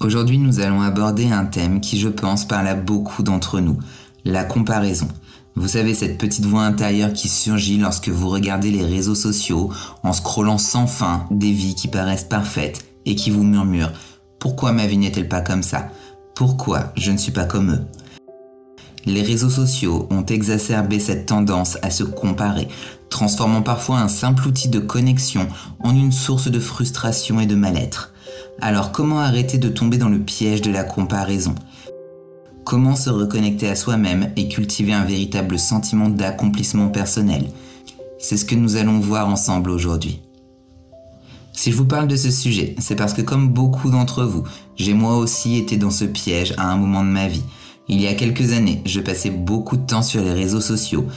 Aujourd'hui, nous allons aborder un thème qui, je pense, parle à beaucoup d'entre nous, la comparaison. Vous savez, cette petite voix intérieure qui surgit lorsque vous regardez les réseaux sociaux en scrollant sans fin des vies qui paraissent parfaites et qui vous murmurent « Pourquoi ma vie n'est-elle pas comme ça ? Pourquoi je ne suis pas comme eux ?» Les réseaux sociaux ont exacerbé cette tendance à se comparer, transformant parfois un simple outil de connexion en une source de frustration et de mal-être. Alors comment arrêter de tomber dans le piège de la comparaison ? Comment se reconnecter à soi-même et cultiver un véritable sentiment d'accomplissement personnel ? C'est ce que nous allons voir ensemble aujourd'hui. Si je vous parle de ce sujet, c'est parce que comme beaucoup d'entre vous, j'ai moi aussi été dans ce piège à un moment de ma vie. Il y a quelques années, je passais beaucoup de temps sur les réseaux sociaux.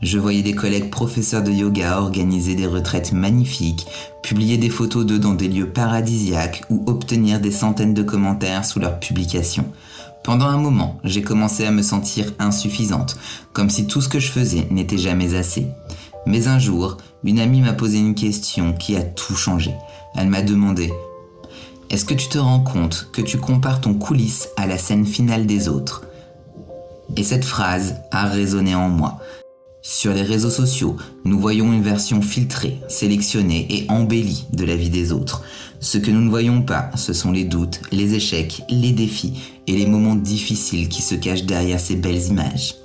Je voyais des collègues professeurs de yoga organiser des retraites magnifiques, publier des photos d'eux dans des lieux paradisiaques ou obtenir des centaines de commentaires sous leurs publications. Pendant un moment, j'ai commencé à me sentir insuffisante, comme si tout ce que je faisais n'était jamais assez. Mais un jour, une amie m'a posé une question qui a tout changé. Elle m'a demandé « Est-ce que tu te rends compte que tu compares ton coulisse à la scène finale des autres ?» Et cette phrase a résonné en moi. Sur les réseaux sociaux, nous voyons une version filtrée, sélectionnée et embellie de la vie des autres. Ce que nous ne voyons pas, ce sont les doutes, les échecs, les défis et les moments difficiles qui se cachent derrière ces belles images.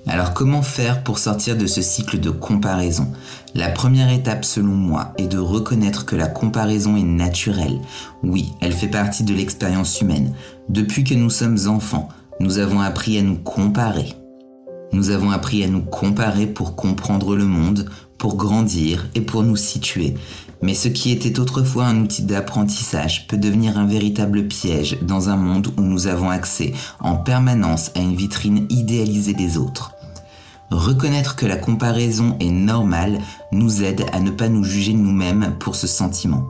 Alors comment faire pour sortir de ce cycle de comparaison ? La première étape selon moi est de reconnaître que la comparaison est naturelle. Oui, elle fait partie de l'expérience humaine. Depuis que nous sommes enfants, nous avons appris à nous comparer. Nous avons appris à nous comparer pour comprendre le monde, pour grandir et pour nous situer. Mais ce qui était autrefois un outil d'apprentissage peut devenir un véritable piège dans un monde où nous avons accès en permanence à une vitrine idéalisée des autres. Reconnaître que la comparaison est normale nous aide à ne pas nous juger nous-mêmes pour ce sentiment.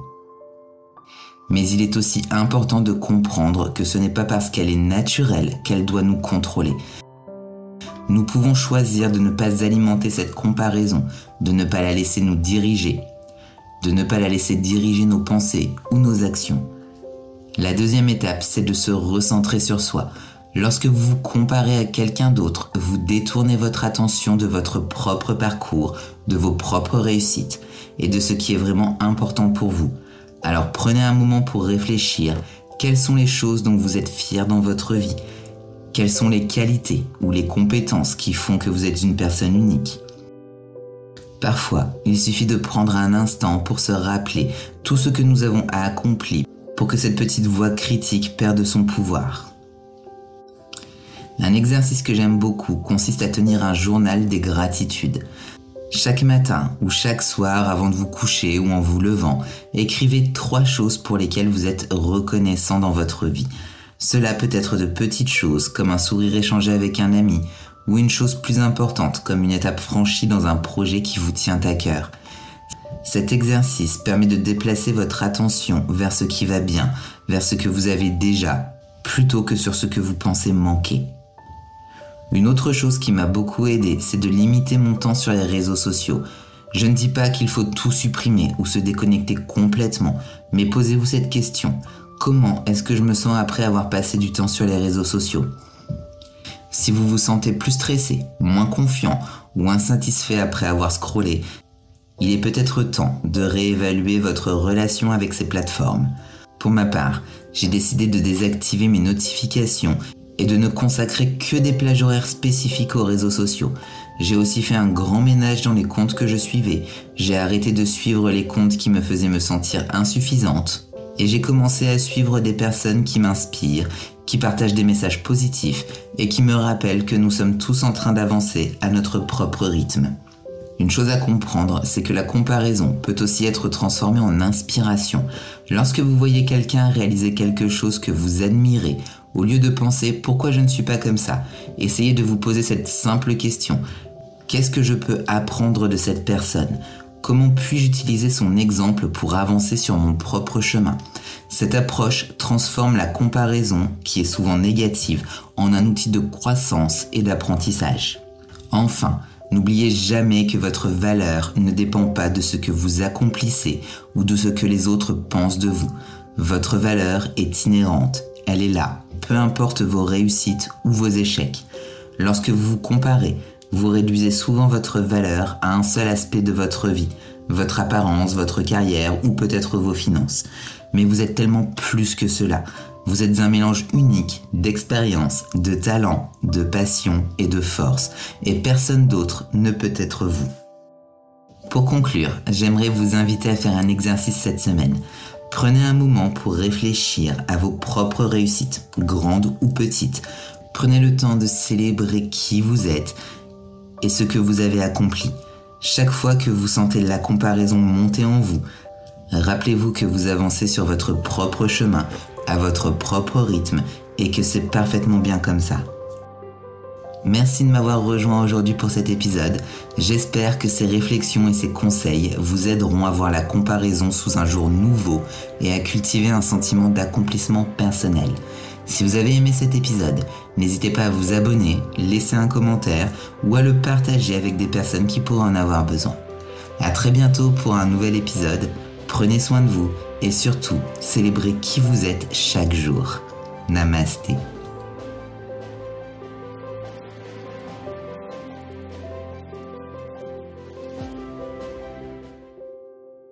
Mais il est aussi important de comprendre que ce n'est pas parce qu'elle est naturelle qu'elle doit nous contrôler. Nous pouvons choisir de ne pas alimenter cette comparaison, de ne pas la laisser nous diriger, de ne pas la laisser diriger nos pensées ou nos actions. La deuxième étape, c'est de se recentrer sur soi. Lorsque vous vous comparez à quelqu'un d'autre, vous détournez votre attention de votre propre parcours, de vos propres réussites et de ce qui est vraiment important pour vous. Alors prenez un moment pour réfléchir. Quelles sont les choses dont vous êtes fiers dans votre vie ? Quelles sont les qualités ou les compétences qui font que vous êtes une personne unique ? Parfois, il suffit de prendre un instant pour se rappeler tout ce que nous avons accompli pour que cette petite voix critique perde son pouvoir. Un exercice que j'aime beaucoup consiste à tenir un journal des gratitudes. Chaque matin ou chaque soir avant de vous coucher ou en vous levant, écrivez 3 choses pour lesquelles vous êtes reconnaissant dans votre vie. Cela peut être de petites choses comme un sourire échangé avec un ami ou une chose plus importante comme une étape franchie dans un projet qui vous tient à cœur. Cet exercice permet de déplacer votre attention vers ce qui va bien, vers ce que vous avez déjà, plutôt que sur ce que vous pensez manquer. Une autre chose qui m'a beaucoup aidé, c'est de limiter mon temps sur les réseaux sociaux. Je ne dis pas qu'il faut tout supprimer ou se déconnecter complètement, mais posez-vous cette question. Comment est-ce que je me sens après avoir passé du temps sur les réseaux sociaux ? Si vous vous sentez plus stressé, moins confiant ou insatisfait après avoir scrollé, il est peut-être temps de réévaluer votre relation avec ces plateformes. Pour ma part, j'ai décidé de désactiver mes notifications et de ne consacrer que des plages horaires spécifiques aux réseaux sociaux. J'ai aussi fait un grand ménage dans les comptes que je suivais. J'ai arrêté de suivre les comptes qui me faisaient me sentir insuffisante. Et j'ai commencé à suivre des personnes qui m'inspirent, qui partagent des messages positifs et qui me rappellent que nous sommes tous en train d'avancer à notre propre rythme. Une chose à comprendre, c'est que la comparaison peut aussi être transformée en inspiration. Lorsque vous voyez quelqu'un réaliser quelque chose que vous admirez, au lieu de penser « pourquoi je ne suis pas comme ça ?», essayez de vous poser cette simple question. Qu'est-ce que je peux apprendre de cette personne ? Comment puis-je utiliser son exemple pour avancer sur mon propre chemin ? Cette approche transforme la comparaison, qui est souvent négative, en un outil de croissance et d'apprentissage. Enfin, n'oubliez jamais que votre valeur ne dépend pas de ce que vous accomplissez ou de ce que les autres pensent de vous. Votre valeur est inhérente, elle est là, peu importe vos réussites ou vos échecs. Lorsque vous vous comparez, vous réduisez souvent votre valeur à un seul aspect de votre vie, votre apparence, votre carrière ou peut-être vos finances. Mais vous êtes tellement plus que cela. Vous êtes un mélange unique d'expérience, de talent, de passion et de force, et personne d'autre ne peut être vous. Pour conclure, j'aimerais vous inviter à faire un exercice cette semaine. Prenez un moment pour réfléchir à vos propres réussites, grandes ou petites. Prenez le temps de célébrer qui vous êtes et ce que vous avez accompli. Chaque fois que vous sentez la comparaison monter en vous, rappelez-vous que vous avancez sur votre propre chemin, à votre propre rythme, et que c'est parfaitement bien comme ça. Merci de m'avoir rejoint aujourd'hui pour cet épisode. J'espère que ces réflexions et ces conseils vous aideront à voir la comparaison sous un jour nouveau et à cultiver un sentiment d'accomplissement personnel. Si vous avez aimé cet épisode, n'hésitez pas à vous abonner, laisser un commentaire ou à le partager avec des personnes qui pourraient en avoir besoin. À très bientôt pour un nouvel épisode. Prenez soin de vous et surtout, célébrez qui vous êtes chaque jour. Namasté.